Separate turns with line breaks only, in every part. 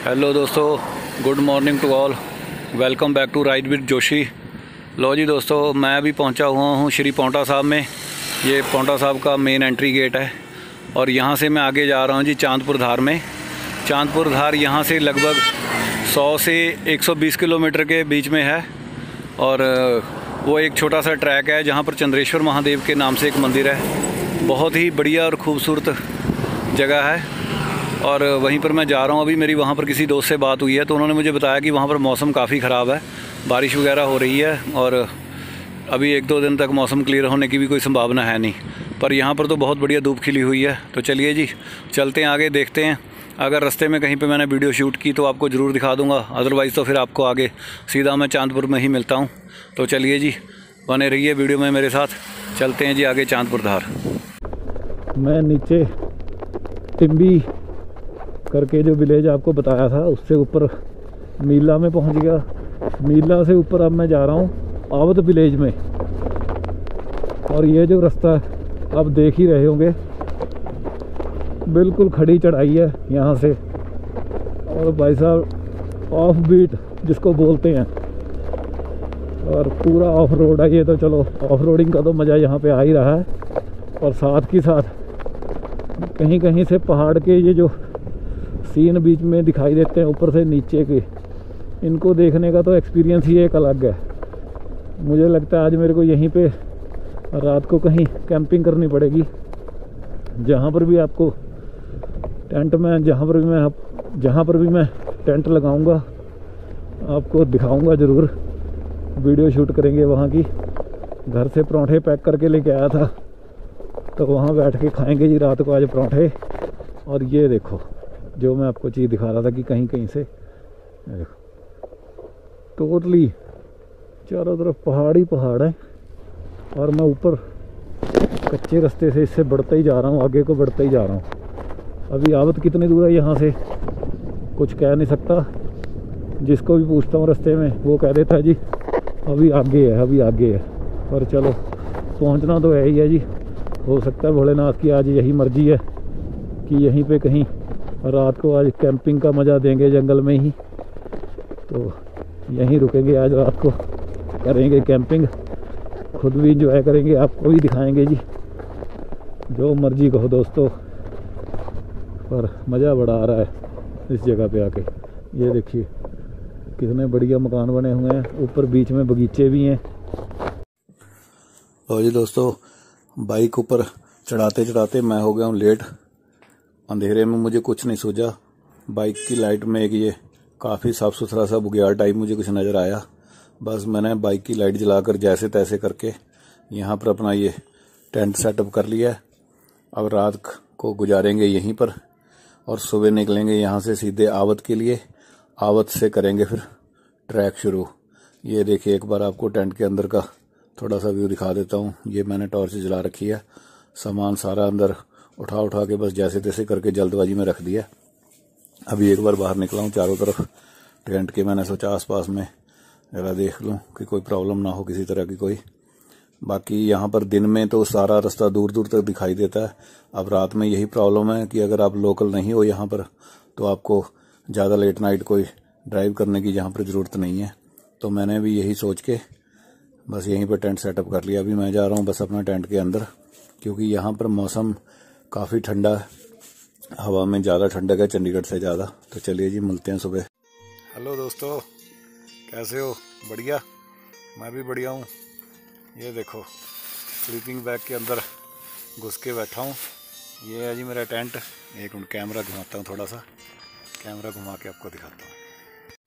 Hello दोस्तों, good morning to all. Welcome back to ride with Joshi. लो जी दोस्तों, मैं अभी पहुंचा हुआ हूं श्री पांवटा साहब में। ये पांवटा साहब का मेन एंट्री गेट है और यहां से मैं आगे जा रहा हूं जी चांदपुर धार में। चांदपुर धार यहां से लगभग 100 से 120 किलोमीटर के बीच में है और वो एक छोटा सा ट्रैक है जहां पर चंद्रेश्वर महादेव के नाम से एक मंदिर है। बहुत ही बढ़िया और ख़ूबसूरत जगह है और वहीं पर मैं जा रहा हूँ। अभी मेरी वहाँ पर किसी दोस्त से बात हुई है तो उन्होंने मुझे बताया कि वहाँ पर मौसम काफ़ी ख़राब है, बारिश वगैरह हो रही है और अभी 1-2 दिन तक मौसम क्लियर होने की भी कोई संभावना है नहीं। पर यहाँ पर तो बहुत बढ़िया धूप खिली हुई है। तो चलिए जी, चलते हैं आगे, देखते हैं। अगर रास्ते में कहीं पर मैंने वीडियो शूट की तो आपको ज़रूर दिखा दूँगा, अदरवाइज़ तो फिर आपको आगे सीधा मैं चांदपुर में ही मिलता हूँ। तो चलिए जी, बने रहिए वीडियो में मेरे साथ। चलते हैं जी आगे चांदपुर धार। मैं नीचे टिम्बी करके जो विलेज आपको बताया था उससे ऊपर मीला में पहुंच गया। मीला से ऊपर अब मैं जा रहा हूं आवत विलेज में। और ये जो रास्ता आप देख ही रहे होंगे, बिल्कुल खड़ी चढ़ाई है यहाँ से। और भाई साहब ऑफ बीट जिसको बोलते हैं, और पूरा ऑफ रोड है ये। तो चलो, ऑफ रोडिंग का तो मज़ा यहाँ पे आ ही रहा है। और साथ ही साथ कहीं कहीं से पहाड़ के ये जो सीन बीच में दिखाई देते हैं ऊपर से नीचे के, इनको देखने का तो एक्सपीरियंस ही एक अलग है। मुझे लगता है आज मेरे को यहीं पे रात को कहीं कैंपिंग करनी पड़ेगी। जहाँ पर भी आपको टेंट में जहाँ पर भी मैं टेंट लगाऊंगा आपको दिखाऊंगा ज़रूर। वीडियो शूट करेंगे वहाँ की। घर से पराठे पैक करके लेके आया था तो वहाँ बैठ के खाएंगे जी रात को आज पराठे। और ये देखो जो मैं आपको चीज़ दिखा रहा था कि कहीं कहीं से देखो टोटली चारों तरफ पहाड़ ही पहाड़ है। और मैं ऊपर कच्चे रास्ते से इससे बढ़ता ही जा रहा हूँ, आगे को बढ़ता ही जा रहा हूँ। अभी आवत कितनी दूर है यहाँ से कुछ कह नहीं सकता। जिसको भी पूछता हूँ रास्ते में वो कह देता है जी अभी आगे है, अभी आगे है। पर चलो, पहुँचना तो है ही है जी। हो सकता है भोलेनाथ की आज यही मर्जी है कि यहीं पे कहीं रात को आज कैंपिंग का मज़ा देंगे जंगल में ही। तो यहीं रुकेंगे आज रात को, करेंगे कैंपिंग, खुद भी इंजॉय करेंगे, आपको भी दिखाएंगे जी। जो मर्जी कहो दोस्तों, पर मज़ा बड़ा आ रहा है इस जगह पे आके। ये देखिए कितने बढ़िया मकान बने हुए हैं, ऊपर बीच में बगीचे भी हैं। और जी दोस्तों, बाइक ऊपर चढ़ाते चढ़ाते मैं हो गया हूँ लेट। अंधेरे में मुझे कुछ नहीं सूझा। बाइक की लाइट में एक ये काफ़ी साफ़ सुथरा सा बुग्याल टाइप मुझे कुछ नज़र आया। बस मैंने बाइक की लाइट जलाकर जैसे तैसे करके यहाँ पर अपना ये टेंट सेटअप कर लिया है। अब रात को गुजारेंगे यहीं पर और सुबह निकलेंगे यहाँ से सीधे आवत के लिए। आवत से करेंगे फिर ट्रैक शुरू। ये देखिए, एक बार आपको टेंट के अंदर का थोड़ा सा व्यू दिखा देता हूँ। ये मैंने टॉर्च जला रखी है, सामान सारा अंदर उठा के बस जैसे तैसे करके जल्दबाजी में रख दिया। अभी एक बार बाहर निकला हूँ चारों तरफ टेंट के। मैंने सोचा आसपास में जरा देख लूँ कि कोई प्रॉब्लम ना हो किसी तरह की कोई। बाकी यहाँ पर दिन में तो सारा रास्ता दूर दूर तक दिखाई देता है। अब रात में यही प्रॉब्लम है कि अगर आप लोकल नहीं हो यहाँ पर तो आपको ज़्यादा लेट नाइट कोई ड्राइव करने की यहाँ पर ज़रूरत नहीं है। तो मैंने भी यही सोच के बस यहीं पर टेंट सेटअप कर लिया। अभी मैं जा रहा हूँ बस अपना टेंट के अंदर, क्योंकि यहाँ पर मौसम काफ़ी ठंडा है, हवा में ज़्यादा ठंडक है चंडीगढ़ से ज़्यादा। तो चलिए जी, मिलते हैं सुबह। हेलो दोस्तों, कैसे हो? बढ़िया, मैं भी बढ़िया हूँ। ये देखो स्लीपिंग बैग के अंदर घुस के बैठा हूँ। ये है जी मेरा टेंट। एक मिनट कैमरा घुमाता हूँ, थोड़ा सा कैमरा घुमा के आपको दिखाता हूँ।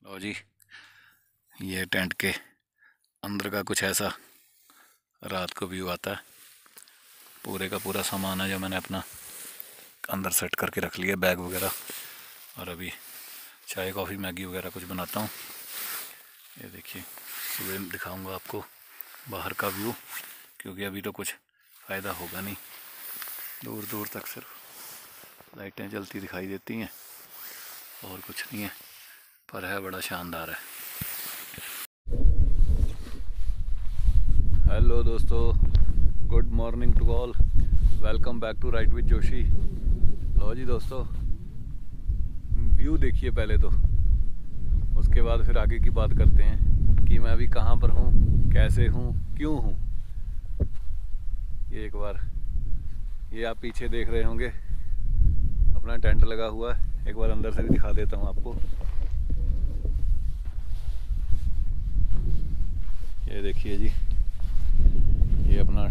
लो जी, ये टेंट के अंदर का कुछ ऐसा रात को व्यू आता है। पूरे का पूरा सामान है जो मैंने अपना अंदर सेट करके रख लिया, बैग वगैरह। और अभी चाय कॉफ़ी मैगी वगैरह कुछ बनाता हूँ। ये देखिए, सुबह दिखाऊंगा आपको बाहर का व्यू, क्योंकि अभी तो कुछ फ़ायदा होगा नहीं। दूर दूर तक सिर्फ लाइटें जलती दिखाई देती हैं और कुछ नहीं है, पर है बड़ा शानदार है। हेलो दोस्तों, good morning to all, welcome back to ride with Joshi. लो जी दोस्तों, व्यू देखिए पहले तो, उसके बाद फिर आगे की बात करते हैं कि मैं अभी कहाँ पर हूँ, कैसे हूँ, क्यों हूँ। ये एक बार ये आप पीछे देख रहे होंगे अपना टेंट लगा हुआ है, एक बार अंदर से भी दिखा देता हूँ आपको। ये देखिए जी, ये अपना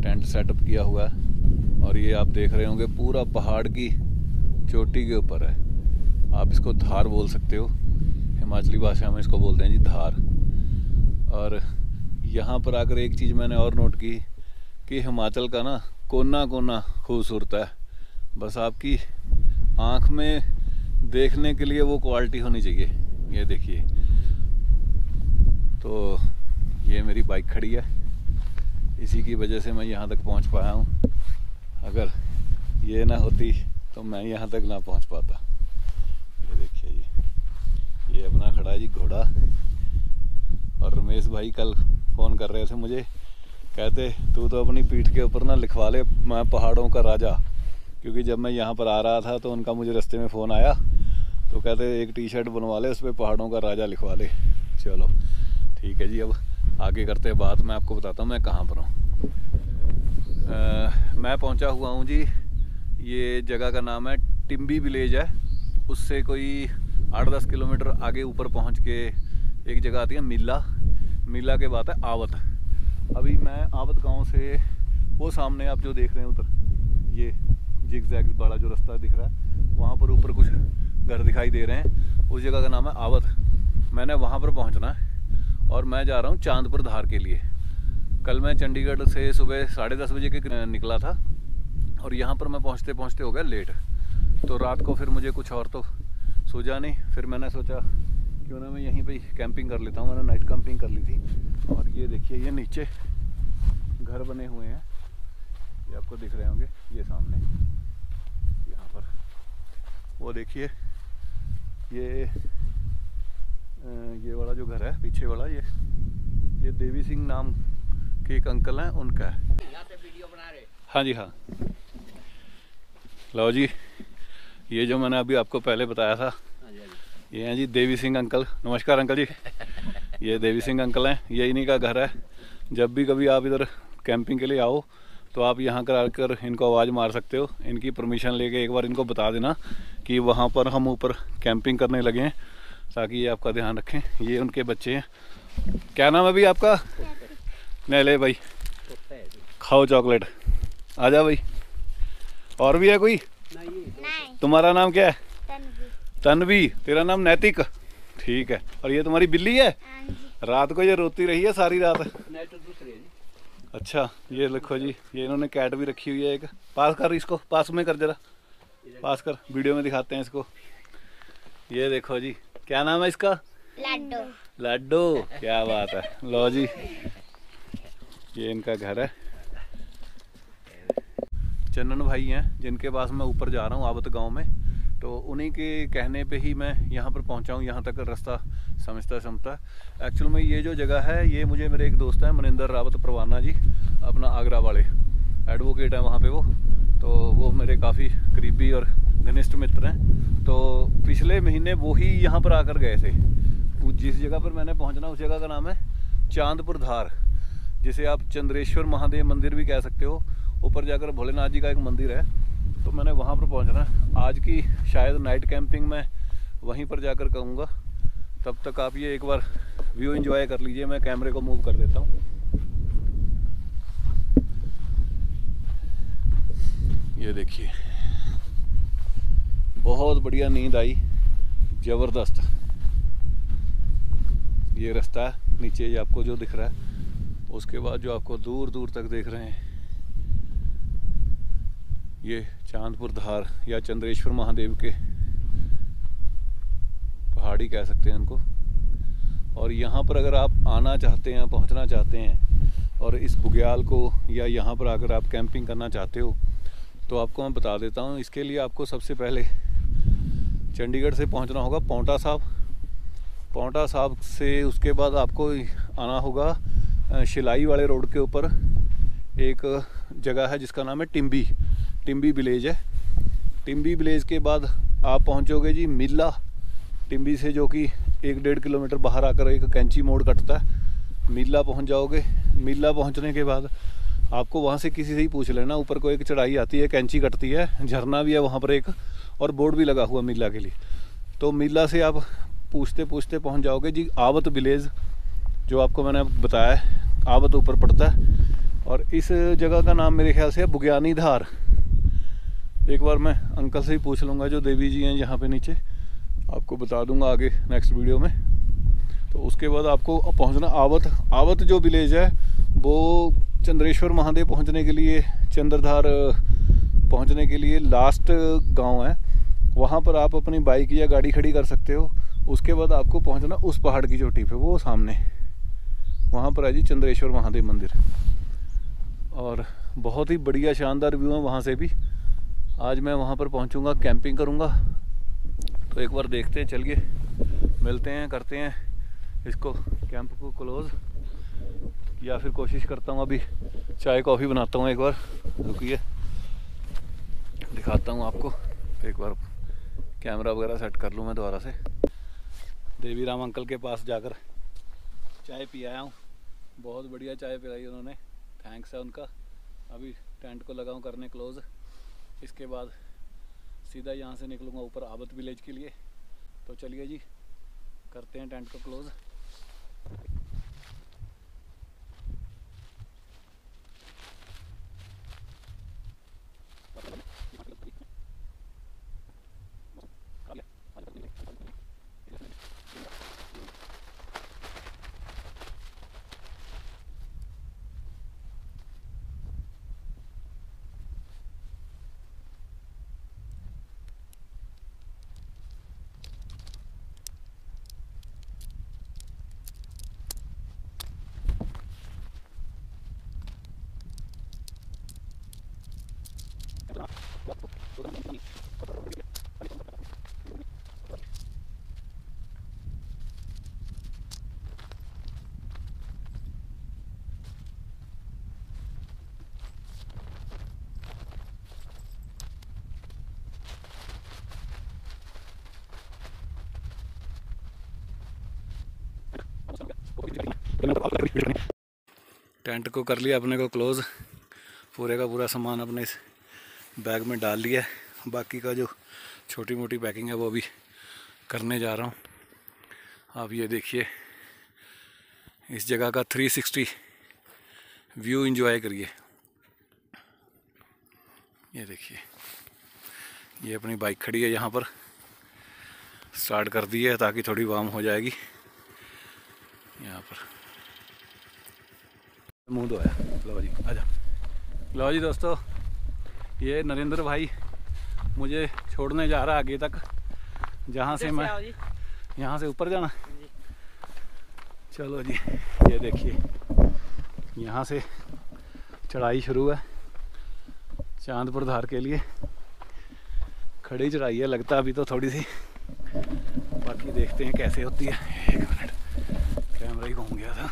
टेंट सेटअप किया हुआ है और ये आप देख रहे होंगे पूरा पहाड़ की चोटी के ऊपर है। आप इसको धार बोल सकते हो, हिमाचली भाषा में इसको बोलते हैं जी धार। और यहाँ पर आकर एक चीज़ मैंने और नोट की कि हिमाचल का ना कोना कोना खूबसूरत है, बस आपकी आँख में देखने के लिए वो क्वालिटी होनी चाहिए। ये देखिए, तो ये मेरी बाइक खड़ी है, इसी की वजह से मैं यहाँ तक पहुँच पाया हूँ। अगर ये ना होती तो मैं यहाँ तक ना पहुँच पाता। ये देखिए जी, ये अपना खड़ा है जी घोड़ा। और रमेश भाई कल फ़ोन कर रहे थे मुझे, कहते तू तो अपनी पीठ के ऊपर ना लिखवा ले मैं पहाड़ों का राजा, क्योंकि जब मैं यहाँ पर आ रहा था तो उनका मुझे रास्ते में फ़ोन आया तो कहते एक टी शर्ट बनवा ले, उस पर पहाड़ों का राजा लिखवा ले। चलो ठीक है जी, अब आगे करते हैं बात। मैं आपको बताता हूँ मैं कहाँ पर हूँ। मैं पहुँचा हुआ हूँ जी, ये जगह का नाम है टिम्बी विलेज है। उससे कोई 8-10 किलोमीटर आगे ऊपर पहुँच के एक जगह आती है मीला के बाद है आवत। अभी मैं आवत गांव से वो सामने आप जो देख रहे हैं उधर, ये जिग-जैग वाला जो रास्ता दिख रहा है, वहाँ पर ऊपर कुछ घर दिखाई दे रहे हैं, उस जगह का नाम है आवत। मैंने वहाँ पर पहुँचना है और मैं जा रहा हूँ चांदपुर धार के लिए। कल मैं चंडीगढ़ से सुबह 10:30 बजे के निकला था और यहाँ पर मैं पहुँचते पहुँचते हो गया लेट। तो रात को फिर मुझे कुछ और तो सूझा नहीं, फिर मैंने सोचा क्यों ना मैं यहीं पे कैंपिंग कर लेता हूँ। मैंने नाइट कैंपिंग कर ली थी। और ये देखिए, ये नीचे घर बने हुए हैं, ये आपको दिख रहे होंगे, ये सामने यहाँ पर वो देखिए, ये वाला जो घर है पीछे वाला, ये देवी सिंह नाम के एक अंकल हैं, उनका है। यहाँ से वीडियो बना रहे? हाँ जी हाँ। लो जी, ये जो मैंने अभी आपको पहले बताया था, ये हैं जी देवी सिंह अंकल। नमस्कार अंकल जी। ये देवी सिंह अंकल हैं, ये इन्हीं का घर है। जब भी कभी आप इधर कैंपिंग के लिए आओ तो आप यहाँ कर आकर इनको आवाज़ मार सकते हो। इनकी परमिशन लेके एक बार इनको बता देना कि वहाँ पर हम ऊपर कैंपिंग करने लगे हैं, ताकि ये आपका ध्यान रखें। ये उनके बच्चे हैं। क्या नाम है अभी आपका? नहले भाई, खाओ चॉकलेट। आ जा भाई। और भी है कोई? नहीं। तुम्हारा नाम क्या है? तन्वी। तेरा नाम नैतिक? ठीक है। और ये तुम्हारी बिल्ली है? रात को ये रोती रही है सारी रात? अच्छा, ये लिखो जी, ये इन्होंने कैट भी रखी हुई है एक। पास कर इसको, पास में कर, जरा पास कर, वीडियो में दिखाते हैं इसको। ये देखो जी, क्या नाम है इसका? लड्डू। लड्डू, क्या बात है। लो जी, ये इनका घर है। चंदन भाई हैं जिनके पास मैं ऊपर जा रहा हूँ आवत गांव में, तो उन्हीं के कहने पे ही मैं यहाँ पर पहुँचा हूँ। यहाँ तक रास्ता समझता एक्चुअल में ये जो जगह है, ये मुझे मेरे एक दोस्त हैं मनिंदर रावत परवाना जी, अपना आगरा वाले एडवोकेट हैं वहाँ पे वो, तो वो मेरे काफ़ी करीबी और घनिष्ठ मित्र हैं। तो पिछले महीने वो ही यहाँ पर आकर गए थे। जिस जगह पर मैंने पहुँचना उस जगह का नाम है चांदपुर धार, जिसे आप चंद्रेश्वर महादेव मंदिर भी कह सकते हो। ऊपर जाकर भोलेनाथ जी का एक मंदिर है, तो मैंने वहाँ पर पहुँचना है। आज की शायद नाइट कैंपिंग मैं वहीं पर जाकर करूँगा। तब तक आप ये एक बार व्यू एंजॉय कर लीजिए। मैं कैमरे को मूव कर देता हूँ। ये देखिए, बहुत बढ़िया नींद आई, ज़बरदस्त। ये रास्ता है नीचे, ये आपको जो दिख रहा है, उसके बाद जो आपको दूर दूर तक देख रहे हैं, ये चांदपुर धार या चंद्रेश्वर महादेव के पहाड़ी कह सकते हैं उनको। और यहाँ पर अगर आप आना चाहते हैं, पहुँचना चाहते हैं और इस बुग्याल को या यहाँ पर आकर आप कैंपिंग करना चाहते हो, तो आपको मैं बता देता हूँ। इसके लिए आपको सबसे पहले चंडीगढ़ से पहुँचना होगा पौंटा साहब से। उसके बाद आपको आना होगा शिलाई वाले रोड के ऊपर एक जगह है जिसका नाम है टिम्बी विलेज है। टिम्बी विलेज के बाद आप पहुंचोगे जी मीला टिम्बी से, जो कि 1-1.5 किलोमीटर बाहर आकर एक कैंची मोड़ कटता है। मीला पहुंच जाओगे। मीला पहुंचने के बाद आपको वहां से किसी से ही पूछ लेना, ऊपर को एक चढ़ाई आती है, कैंची कटती है, झरना भी है वहां पर एक, और बोर्ड भी लगा हुआ मीला के लिए। तो मीला से आप पूछते पूछते पहुंच जाओगे जी आवत विलेज, जो आपको मैंने बताया है, आवत ऊपर पड़ता है। और इस जगह का नाम मेरे ख्याल से है बुग्यानी धार। एक बार मैं अंकल से ही पूछ लूँगा जो देवी जी हैं यहाँ पे नीचे, आपको बता दूंगा आगे नेक्स्ट वीडियो में। तो उसके बाद आपको पहुँचना आवत। आवत जो विलेज है वो चंद्रेश्वर महादेव पहुँचने के लिए, चंद्रधार पहुँचने के लिए लास्ट गांव है। वहाँ पर आप अपनी बाइक या गाड़ी खड़ी कर सकते हो। उसके बाद आपको पहुँचना उस पहाड़ की चोटी पे, वो सामने वहाँ पर है जी चंद्रेश्वर महादेव मंदिर, और बहुत ही बढ़िया शानदार व्यू है वहाँ से भी। आज मैं वहाँ पर पहुँचूँगा, कैंपिंग करूँगा। तो एक बार देखते हैं, चलिए मिलते हैं, करते हैं इसको कैंप को क्लोज़, या फिर कोशिश करता हूँ अभी चाय कॉफ़ी बनाता हूँ। एक बार रुकिए, दिखाता हूँ आपको। एक बार कैमरा वगैरह सेट कर लूँ मैं दोबारा से। देवी राम अंकल के पास जाकर चाय पी आया हूँ, बहुत बढ़िया चाय पिलाई उन्होंने, थैंक्स है उनका। अभी टेंट को लगाऊँ करने क्लोज़, इसके बाद सीधा यहाँ से निकलूँगा ऊपर आवत विलेज के लिए। तो चलिए जी करते हैं टेंट को क्लोज़। टेंट को कर लिया अपने को क्लोज़, पूरे का पूरा सामान अपने इस बैग में डाल लिया है। बाकी का जो छोटी मोटी पैकिंग है वो भी करने जा रहा हूँ। आप ये देखिए इस जगह का 360 व्यू एंजॉय करिए। ये देखिए, ये अपनी बाइक खड़ी है यहाँ पर, स्टार्ट कर दी है ताकि थोड़ी वार्म हो जाएगी। यहाँ पर मुंह धोया, लो जी आजा। लो जी दोस्तों, ये नरेंद्र भाई मुझे छोड़ने जा रहा है आगे तक, जहाँ से मैं यहाँ से ऊपर जाना। चलो जी, ये देखिए यहाँ से चढ़ाई शुरू है चांदपुर धार के लिए। खड़ी चढ़ाई है, लगता अभी तो थोड़ी सी, बाकी देखते हैं कैसे होती है। एक मिनट, कैमरा ही घूम गया था।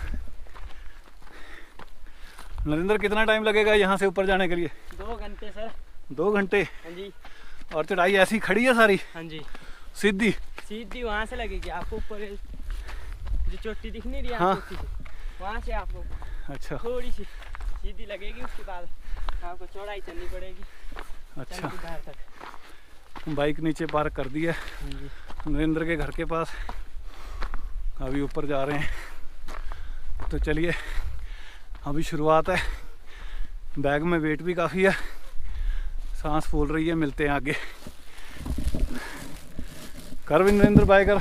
नरेंद्र कितना टाइम लगेगा यहाँ से ऊपर जाने के लिए?
2 घंटे सर।
2 घंटे?
हाँ जी।
और चढ़ाई ऐसी खड़ी है सारी?
हाँ जी,
सीधी
सीधी वहाँ से लगेगी आपको, ऊपर जो चोटी दिख नहीं रही है,
हाँ,
वहाँ से आपको
अच्छा
थोड़ी सी सीधी लगेगी, उसके बाद आपको चौड़ाई चलनी पड़ेगी।
अच्छा, बाइक नीचे पार्क कर दी है नरेंद्र के घर के पास, अभी ऊपर जा रहे हैं। तो चलिए अभी शुरुआत है, बैग में वेट भी काफ़ी है, सांस फूल रही है। मिलते हैं आगे। कर भी नरेंद्र, बाय कर।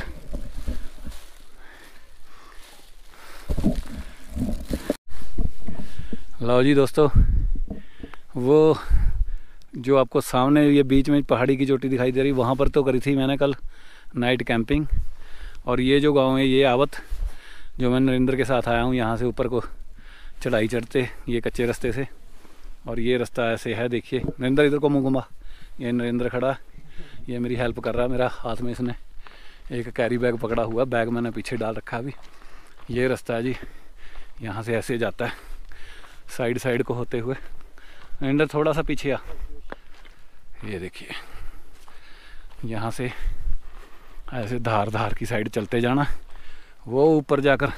लो जी दोस्तों, वो जो आपको सामने ये बीच में पहाड़ी की चोटी दिखाई दे रही, वहाँ पर तो करी थी मैंने कल नाइट कैंपिंग। और ये जो गांव है ये आवत, जो मैं नरेंद्र के साथ आया हूँ यहाँ से ऊपर को चढ़ाई चढ़ते, ये कच्चे रास्ते से। और ये रास्ता ऐसे है, देखिए नरेंद्र इधर को मुँह घुमा, ये नरेंद्र खड़ा, ये मेरी हेल्प कर रहा है। मेरा हाथ में इसने एक कैरी बैग पकड़ा हुआ, बैग मैंने पीछे डाल रखा अभी। ये रास्ता है जी, यहाँ से ऐसे जाता है साइड साइड को होते हुए। नरेंद्र थोड़ा सा पीछे आ, ये देखिए यहाँ से ऐसे धार धार की साइड चलते जाना, वो ऊपर जाकर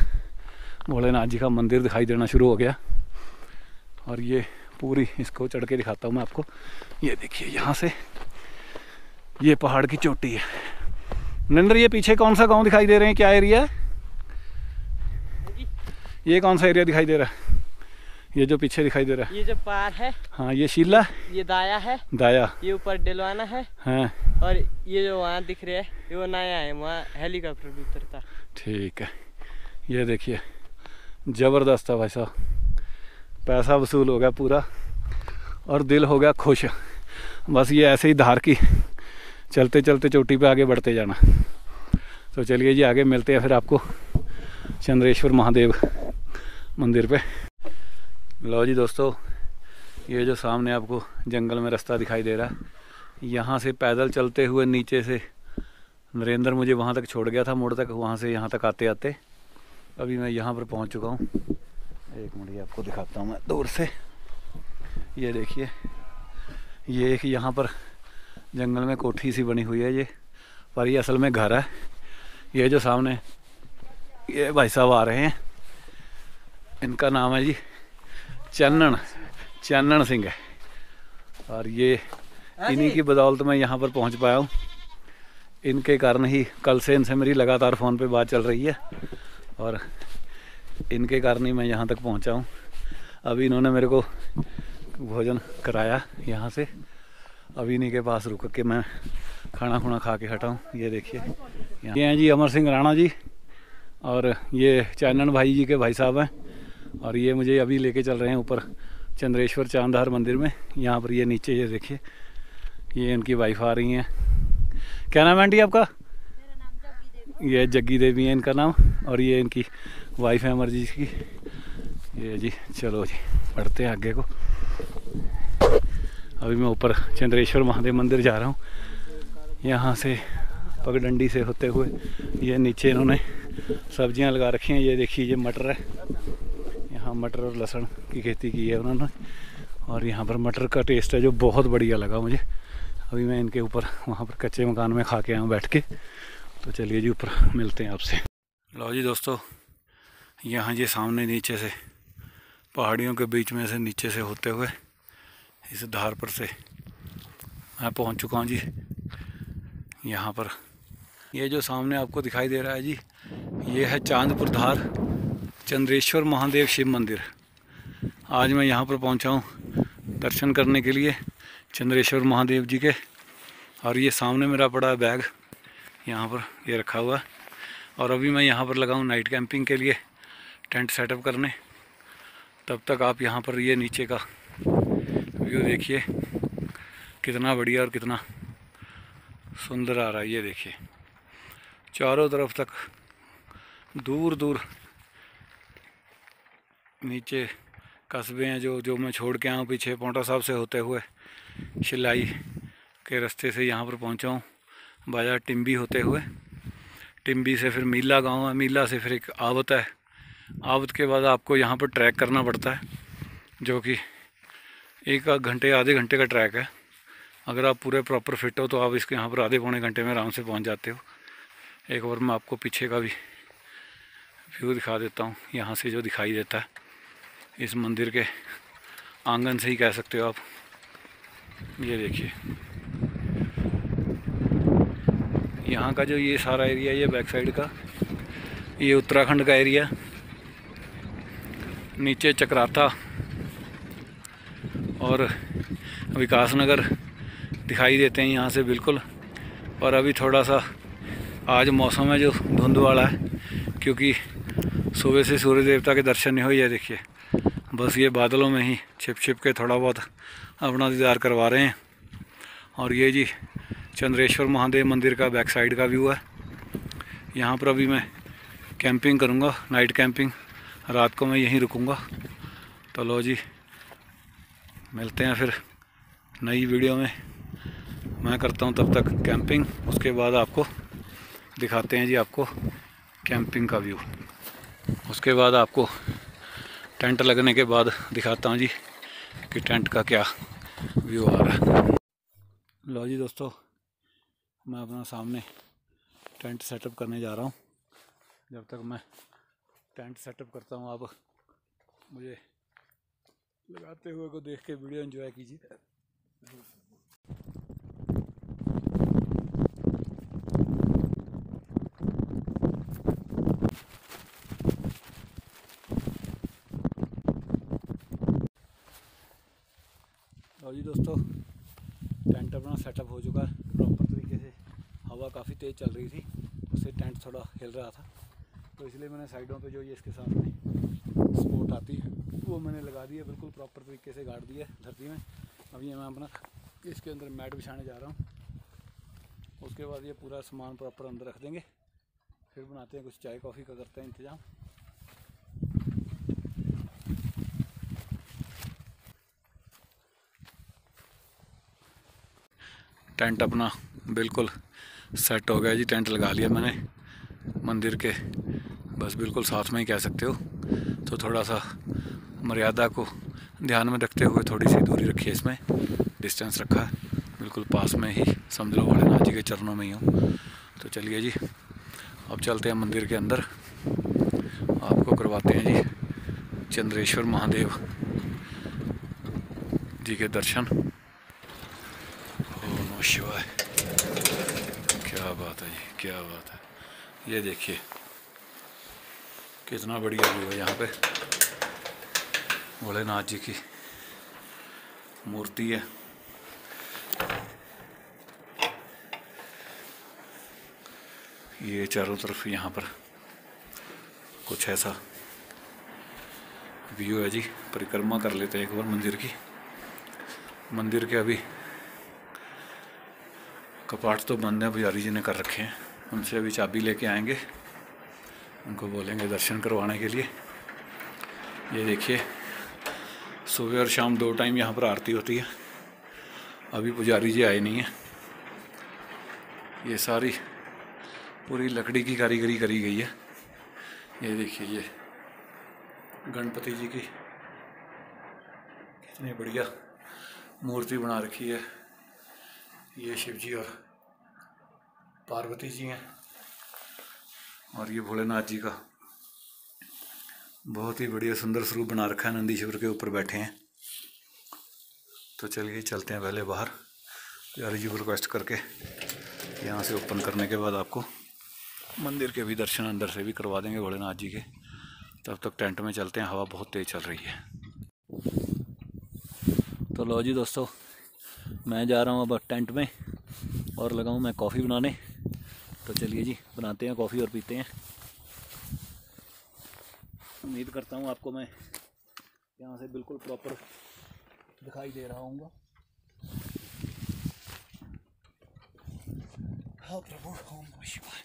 भोलेनाथ जी का मंदिर दिखाई देना शुरू हो गया। और ये पूरी इसको चढ़ के दिखाता हूँ मैं आपको। ये देखिए यहाँ से ये पहाड़ की चोटी है। नरेंद्र, ये पीछे कौन सा गांव दिखाई दे रहे हैं, क्या एरिया है ये, कौन सा एरिया दिखाई दे रहा है ये जो पीछे दिखाई दे रहा है?
ये जो पार है,
हाँ ये शीला,
ये दाया है,
दाया,
ये ऊपर डलवाना है। हाँ। और ये जो वहाँ दिख रहे हैं ये वो नया है, वहाँ हेलीकॉप्टर भी उतरता।
ठीक है, ये देखिए ज़बरदस्त है भाई साहब, पैसा वसूल हो गया पूरा और दिल हो गया खुश। बस ये ऐसे ही धार की चलते चलते चोटी पे आगे बढ़ते जाना। तो चलिए जी आगे मिलते हैं फिर आपको चंद्रेश्वर महादेव मंदिर पे। लो जी दोस्तों, ये जो सामने आपको जंगल में रास्ता दिखाई दे रहा है, यहाँ से पैदल चलते हुए नीचे से नरेंद्र मुझे वहाँ तक छोड़ गया था मोड़ तक, वहाँ से यहाँ तक आते आते अभी मैं यहाँ पर पहुँच चुका हूँ। एक मिनट आपको दिखाता हूँ मैं दूर से। ये देखिए ये एक यहाँ पर जंगल में कोठी सी बनी हुई है ये, पर ये असल में घर है। ये जो सामने ये भाई साहब आ रहे हैं, इनका नाम है जी चानन सिंह है। और ये इन्हीं की बदौलत मैं यहाँ पर पहुँच पाया हूँ। इनके कारण ही कल से इनसे मेरी लगातार फ़ोन पे बात चल रही है और इनके कारण ही मैं यहाँ तक पहुँचा हूँ। अभी इन्होंने मेरे को भोजन कराया यहाँ से, अभी इन्हीं के पास रुक के मैं खाना खुना खा के हटा हूँ। ये देखिए ये हैं जी अमर सिंह राणा जी, और ये चानन भाई जी के भाई साहब हैं। और ये मुझे अभी लेके चल रहे हैं ऊपर चंद्रेश्वर चांदहार मंदिर में। यहाँ पर ये नीचे ये देखिए ये इनकी वाइफ आ रही हैं। क्या नाम है आंटी आपका?
मेरा नाम जग्गी देवी।
ये जग्गी देवी है इनका नाम, और ये इनकी वाइफ है अमर जी की। ये जी चलो जी बढ़ते हैं आगे को। अभी मैं ऊपर चंद्रेश्वर महादेव मंदिर जा रहा हूँ। यहाँ से पगडंडी से होते हुए ये नीचे इन्होंने सब्जियाँ लगा रखी हैं। ये देखिए ये मटर है, यहाँ मटर और लहसुन की खेती की है उन्होंने। और यहाँ पर मटर का टेस्ट है जो बहुत बढ़िया लगा मुझे। अभी मैं इनके ऊपर वहाँ पर कच्चे मकान में खा के आया हूँ बैठ के। तो चलिए जी ऊपर मिलते हैं आपसे। लो जी दोस्तों, यहाँ ये सामने नीचे से पहाड़ियों के बीच में से नीचे से होते हुए इस धार पर से मैं पहुँच चुका हूँ जी यहाँ पर। ये जो सामने आपको दिखाई दे रहा है जी, ये है चांदपुर धार चंद्रेश्वर महादेव शिव मंदिर। आज मैं यहाँ पर पहुँचा हूँ दर्शन करने के लिए चंद्रेश्वर महादेव जी के। और ये सामने मेरा पड़ा है बैग, यहाँ पर ये रखा हुआ है। और अभी मैं यहाँ पर लगा हूँ नाइट कैंपिंग के लिए टेंट सेटअप करने। तब तक आप यहाँ पर ये नीचे का व्यू देखिए कितना बढ़िया और कितना सुंदर आ रहा है। ये देखिए चारों तरफ तक दूर दूर नीचे कस्बे हैं जो मैं छोड़ के आया हूँ पीछे पोंटा साहब से होते हुए शिलाई के रास्ते से यहाँ पर पहुँचा हूँ बाजार टिम्बी होते हुए। टिम्बी से फिर मीला गांव है, मीला से फिर एक आवत है। आवत के बाद आपको यहाँ पर ट्रैक करना पड़ता है जो कि एक घंटे आधे घंटे का ट्रैक है। अगर आप पूरे प्रॉपर फिट हो तो आप इसके यहाँ पर आधे पौने घंटे में आराम से पहुँच जाते हो। एक बार मैं आपको पीछे का भी व्यू दिखा देता हूँ। यहाँ से जो दिखाई देता है इस मंदिर के आंगन से ही कह सकते हो आप। ये देखिए यहाँ का जो ये सारा एरिया, ये बैक साइड का, ये उत्तराखंड का एरिया। नीचे चक्राता और विकासनगर दिखाई देते हैं यहाँ से बिल्कुल। और अभी थोड़ा सा आज मौसम है जो धुंध वाला है क्योंकि सुबह से सूर्य देवता के दर्शन नहीं हुए। ये देखिए बस ये बादलों में ही छिप छिप के थोड़ा बहुत अपना दीदार करवा रहे हैं। और ये जी चंद्रेश्वर महादेव मंदिर का बैक साइड का व्यू है। यहाँ पर अभी मैं कैंपिंग करूँगा, नाइट कैंपिंग। रात को मैं यहीं रुकूँगा। तो लो जी मिलते हैं फिर नई वीडियो में। मैं करता हूँ तब तक कैंपिंग, उसके बाद आपको दिखाते हैं जी आपको कैंपिंग का व्यू। उसके बाद आपको टेंट लगने के बाद दिखाता हूँ जी कि टेंट का क्या व्यू आ रहा है। लो जी दोस्तों, मैं अपना सामने टेंट सेटअप करने जा रहा हूँ। जब तक मैं टेंट सेटअप करता हूँ आप मुझे लगाते हुए को देख के वीडियो एंजॉय कीजिए। और जी दोस्तों, टेंट अपना सेटअप हो चुका है प्रॉपर तरीके से। हवा काफ़ी तेज़ चल रही थी, उससे टेंट थोड़ा हिल रहा था, तो इसलिए मैंने साइडों पे जो ये इसके सामने सपोर्ट आती है वो मैंने लगा दी है, बिल्कुल प्रॉपर तरीके से गाड़ दी है धरती में। अभी मैं अपना इसके अंदर मैट बिछाने जा रहा हूँ। उसके बाद ये पूरा सामान प्रॉपर अंदर रख देंगे, फिर बनाते हैं कुछ चाय कॉफ़ी का, करते हैं इंतज़ाम। टेंट अपना बिल्कुल सेट हो गया जी। टेंट लगा लिया मैंने मंदिर के बस बिल्कुल साथ में ही कह सकते हो। तो थोड़ा सा मर्यादा को ध्यान में रखते हुए थोड़ी सी दूरी रखी है, इसमें डिस्टेंस रखा है, बिल्कुल पास में ही, समझ लो भोलेनाथ जी के चरणों में ही हूँ। तो चलिए जी, अब चलते हैं मंदिर के अंदर, आपको करवाते हैं जी चंद्रेश्वर महादेव जी के दर्शन। ओम नमः शिवाय। क्या बात है जी, क्या बात है। ये देखिए कितना बढ़िया व्यू है। यहाँ पे भोलेनाथ जी की मूर्ति है। ये चारों तरफ यहाँ पर कुछ ऐसा व्यू है जी। परिक्रमा कर लेते हैं एक बार मंदिर की। मंदिर के अभी कपाट तो बंद है, पुजारी जी ने कर रखे हैं, उनसे अभी चाबी लेके आएंगे, उनको बोलेंगे दर्शन करवाने के लिए। ये देखिए सुबह और शाम 2 टाइम यहाँ पर आरती होती है। अभी पुजारी जी आए नहीं हैं। ये सारी पूरी लकड़ी की कारीगरी करी गई है। ये देखिए ये गणपति जी की कितनी बढ़िया मूर्ति बना रखी है। ये शिव जी और पार्वती जी हैं, और ये भोलेनाथ जी का बहुत ही बढ़िया सुंदर स्वरूप बना रखा है, नंदीश्वर के ऊपर बैठे हैं। तो चलिए चलते हैं पहले बाहर, पुजारी जी को रिक्वेस्ट करके यहाँ से ओपन करने के बाद आपको मंदिर के भी दर्शन अंदर से भी करवा देंगे भोलेनाथ जी के। तब तक टेंट में चलते हैं, हवा बहुत तेज़ चल रही है। तो लो जी दोस्तों, मैं जा रहा हूँ अब टेंट में और लगाऊँ मैं कॉफ़ी बनाने। तो चलिए जी बनाते हैं कॉफ़ी और पीते हैं। उम्मीद करता हूँ आपको मैं यहाँ से बिल्कुल प्रॉपर दिखाई दे रहा हूँ। हाँ प्रभु, ओम नमः शिवाय।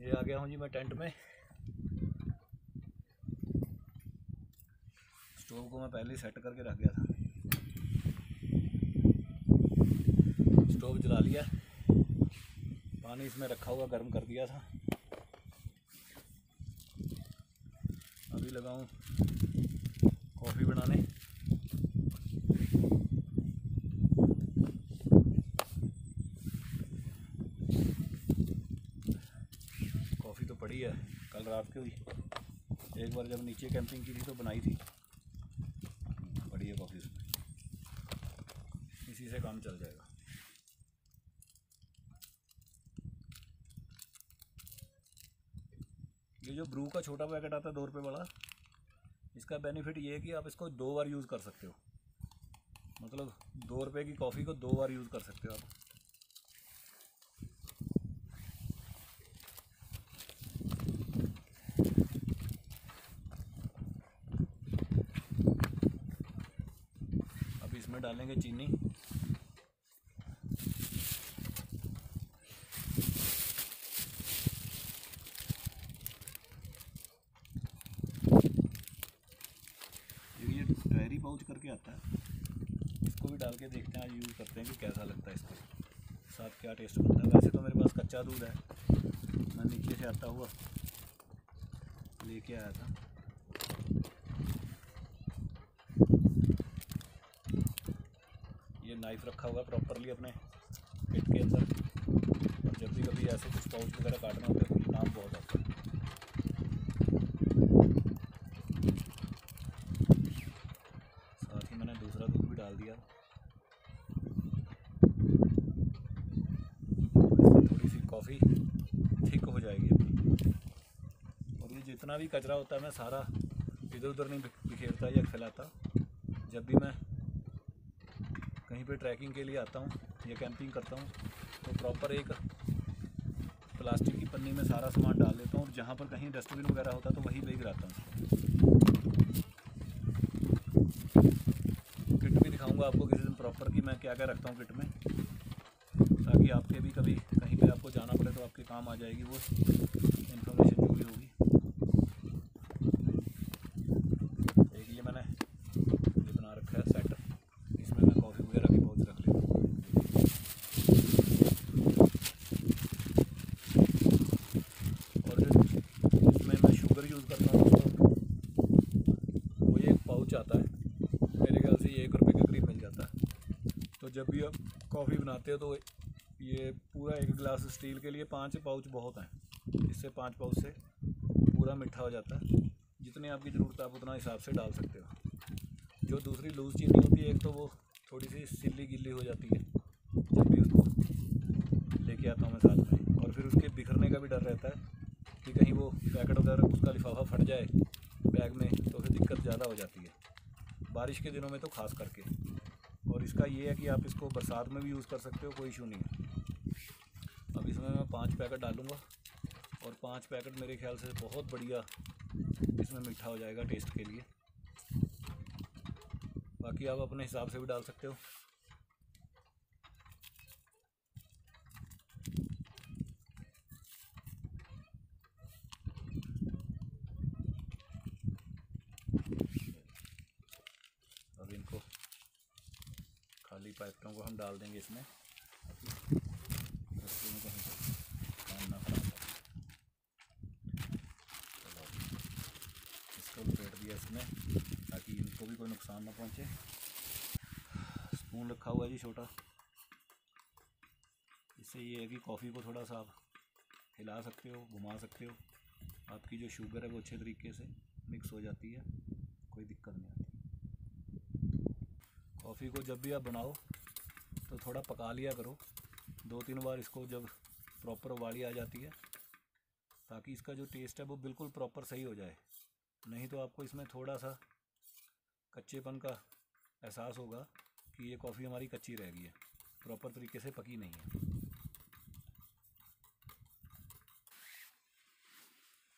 ये आ गया हूँ जी मैं टेंट में। स्टोव को मैं पहले ही सेट करके रख गया था। स्टोव जला लिया, पानी इसमें रखा हुआ गर्म कर दिया था। अभी लगाऊं कॉफ़ी बनाने। कॉफ़ी तो पड़ी है, कल रात को ही एक बार जब नीचे कैंपिंग की थी तो बनाई थी। पड़ी है कॉफ़ी उसमें, इसी से काम चल जाएगा। ये जो ब्रू का छोटा पैकेट आता है 2 रुपये वाला, इसका बेनिफिट ये है कि आप इसको 2 बार यूज़ कर सकते हो। मतलब 2 रुपये की कॉफ़ी को 2 बार यूज़ कर सकते हो आप। अब इसमें डालेंगे चीनी। डायरी पाउच करके आता है, इसको भी डाल के देखते हैं, आज यूज़ करते हैं कि कैसा लगता है इसके साथ, क्या टेस्ट बनता है। वैसे तो मेरे पास कच्चा दूध है, मैं नीचे से आता हुआ लेके आया था। ये नाइफ रखा हुआ है प्रॉपरली अपने किट के अंदर। जब भी कभी ऐसे कुछ पाउच वगैरह काटना होता है तो ये काम बहुत आता है। साथ ही मैंने दूसरा दूध भी डाल दिया। इसमें थोड़ी सी कॉफ़ी थिक हो जाएगी अपनी। और ये जितना भी कचरा होता है मैं सारा इधर उधर नहीं बिखेरता या फैलाता। जब भी मैं कहीं पे ट्रैकिंग के लिए आता हूँ या कैंपिंग करता हूँ तो प्रॉपर एक प्लास्टिक की पन्नी में सारा सामान डाल देता हूँ और जहाँ पर कहीं डस्टबिन वगैरह होता है तो वहीं पे गिराता हूँ। किट भी दिखाऊंगा आपको किसी दिन प्रॉपर कि मैं क्या क्या रखता हूँ किट में, ताकि आपके भी कभी कहीं पे आपको जाना पड़े तो आपके काम आ जाएगी वो इन्फॉर्मेशन जो भी होगी। एक ये मैंने ये बना रखा है सेट, इसमें मैं कॉफ़ी वगैरह की पाउच रख लेता हूँ। और जो इसमें मैं शुगर यूज़ करता हूँ वो ये एक पाउच आता है, मेरे ख्याल से ये 1 रुपये के करीब मिल जाता है। तो जब भी आप कॉफ़ी बनाते हो तो ये पूरा 1 गिलास स्टील के लिए 5 पाउच बहुत हैं। इससे 5 पाउच से पूरा मीठा हो जाता है। जितनी आपकी ज़रूरत है आप उतना हिसाब से डाल सकते हो। जो दूसरी लूज़ चीनी होती है एक तो वो थोड़ी सी सिल्ली गिल्ली हो जाती है जब भी उसको लेके आता हूँ मैं साथ में, और फिर उसके बिखरने का भी डर रहता है कि कहीं वो पैकेट वगैरह उसका लिफाफा फट जाए बैग में तो फिर दिक्कत ज़्यादा हो जाती है, बारिश के दिनों में तो ख़ास करके। और इसका ये है कि आप इसको बरसात में भी यूज़ कर सकते हो, कोई इशू नहीं है। अब इसमें मैं 5 पैकेट डालूँगा और 5 पैकेट मेरे ख्याल से बहुत बढ़िया इसमें मीठा हो जाएगा टेस्ट के लिए। बाकी आप अपने हिसाब से भी डाल सकते हो। अब इनको खाली पैकेटों को हम डाल देंगे इसमें, रस्ते में कहीं काम ना खराब हो। चलो इसको लपेट दिया इसमें ताकि इनको भी कोई नुकसान ना पहुंचे। स्पून रखा हुआ है जी छोटा, इससे ये है कि कॉफ़ी को थोड़ा सा आप हिला सकते हो, घुमा सकते हो, आपकी जो शुगर है वो अच्छे तरीके से मिक्स हो जाती है, कोई दिक्कत नहीं आती। कॉफ़ी को जब भी आप बनाओ तो थोड़ा पका लिया करो, 2-3 बार इसको जब प्रॉपर उबाली आ जाती है, ताकि इसका जो टेस्ट है वो बिल्कुल प्रॉपर सही हो जाए। नहीं तो आपको इसमें थोड़ा सा कच्चेपन का एहसास होगा कि ये कॉफ़ी हमारी कच्ची रह गई है, प्रॉपर तरीके से पकी नहीं है।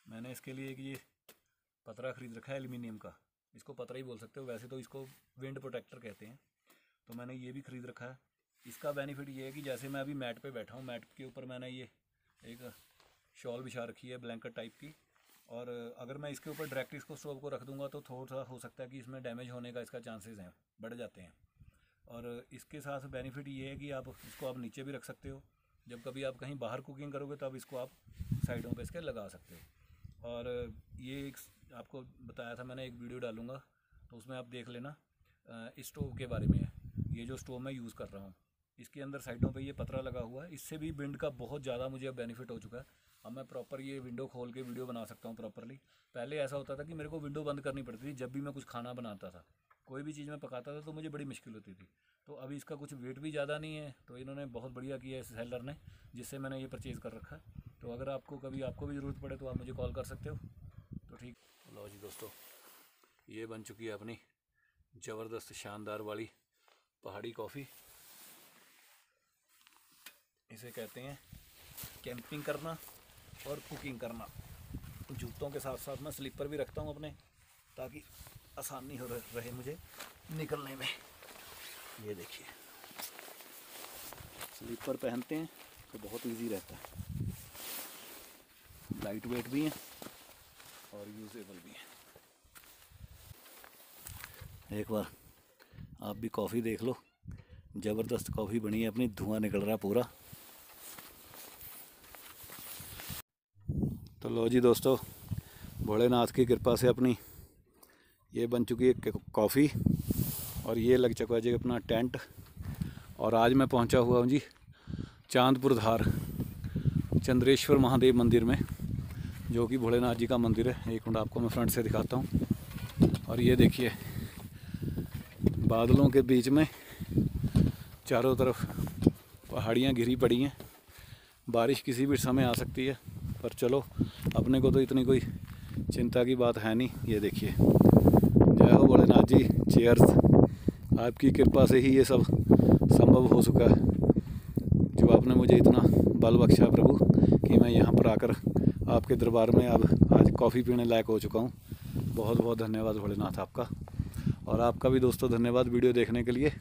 मैंने इसके लिए एक ये पतरा ख़रीद रखा है एल्युमिनियम का, इसको पतरा ही बोल सकते हो, वैसे तो इसको विंड प्रोटेक्टर कहते हैं। तो मैंने ये भी ख़रीद रखा है। इसका बेनिफिट ये है कि जैसे मैं अभी मैट पे बैठा हूँ, मैट के ऊपर मैंने ये एक शॉल बिछा रखी है ब्लैंकेट टाइप की, और अगर मैं इसके ऊपर डायरेक्ट इसको स्टोव को रख दूँगा तो थोड़ा सा हो सकता है कि इसमें डैमेज होने का इसका चांसेस हैं, बढ़ जाते हैं। और इसके साथ बेनिफिट ये है कि आप इसको आप नीचे भी रख सकते हो, जब कभी आप कहीं बाहर कुकिंग करोगे तो आप इसको आप साइडों पे इसके लगा सकते हो। और ये एक आपको बताया था मैंने, एक वीडियो डालूँगा तो उसमें आप देख लेना इस स्टोव के बारे में है। ये जो स्टोव मैं यूज़ कर रहा हूँ इसके अंदर साइडों पे ये पतरा लगा हुआ है, इससे भी विंड का बहुत ज़्यादा मुझे अब बेनिफिट हो चुका है। अब मैं प्रॉपर ये विंडो खोल के वीडियो बना सकता हूँ प्रॉपरली। पहले ऐसा होता था कि मेरे को विंडो बंद करनी पड़ती थी जब भी मैं कुछ खाना बनाता था, कोई भी चीज़ मैं पकाता था तो मुझे बड़ी मुश्किल होती थी। तो अभी इसका कुछ वेट भी ज़्यादा नहीं है, तो इन्होंने बहुत बढ़िया किया है इस सेलर ने, जिससे मैंने ये परचेज़ कर रखा है। तो अगर आपको कभी आपको भी ज़रूरत पड़े तो आप मुझे कॉल कर सकते हो। तो ठीक, लो जी दोस्तों, ये बन चुकी है अपनी ज़बरदस्त शानदार वाली पहाड़ी कॉफ़ी। इसे कहते हैं कैंपिंग करना और कुकिंग करना। जूतों के साथ साथ मैं स्लीपर भी रखता हूँ अपने, ताकि आसानी हो रहे मुझे निकलने में। ये देखिए, स्लीपर पहनते हैं तो बहुत इजी रहता है, लाइट वेट भी हैं और यूजेबल भी हैं। एक बार आप भी कॉफ़ी देख लो, ज़बरदस्त कॉफ़ी बनी है अपनी, धुआं निकल रहा है पूरा। तो लो जी दोस्तों, भोलेनाथ की कृपा से अपनी ये बन चुकी है कॉफ़ी, और ये लग चुका है जी अपना टेंट। और आज मैं पहुंचा हुआ हूं जी चांदपुर धार, चंद्रेश्वर महादेव मंदिर में, जो कि भोलेनाथ जी का मंदिर है। एक मिनट आपको मैं फ्रंट से दिखाता हूँ। और ये देखिए बादलों के बीच में चारों तरफ पहाड़ियाँ घिरी पड़ी हैं। बारिश किसी भी समय आ सकती है, पर चलो अपने को तो इतनी कोई चिंता की बात है नहीं। ये देखिए, जय हो भोलेनाथ जी, चीयर्स। आपकी कृपा से ही ये सब संभव हो चुका है, जो आपने मुझे इतना बल बख्शा प्रभु कि मैं यहाँ पर आकर आपके दरबार में अब आज कॉफ़ी पीने लायक हो चुका हूँ। बहुत बहुत धन्यवाद भोलेनाथ आपका, और आपका भी दोस्तों धन्यवाद वीडियो देखने के लिए।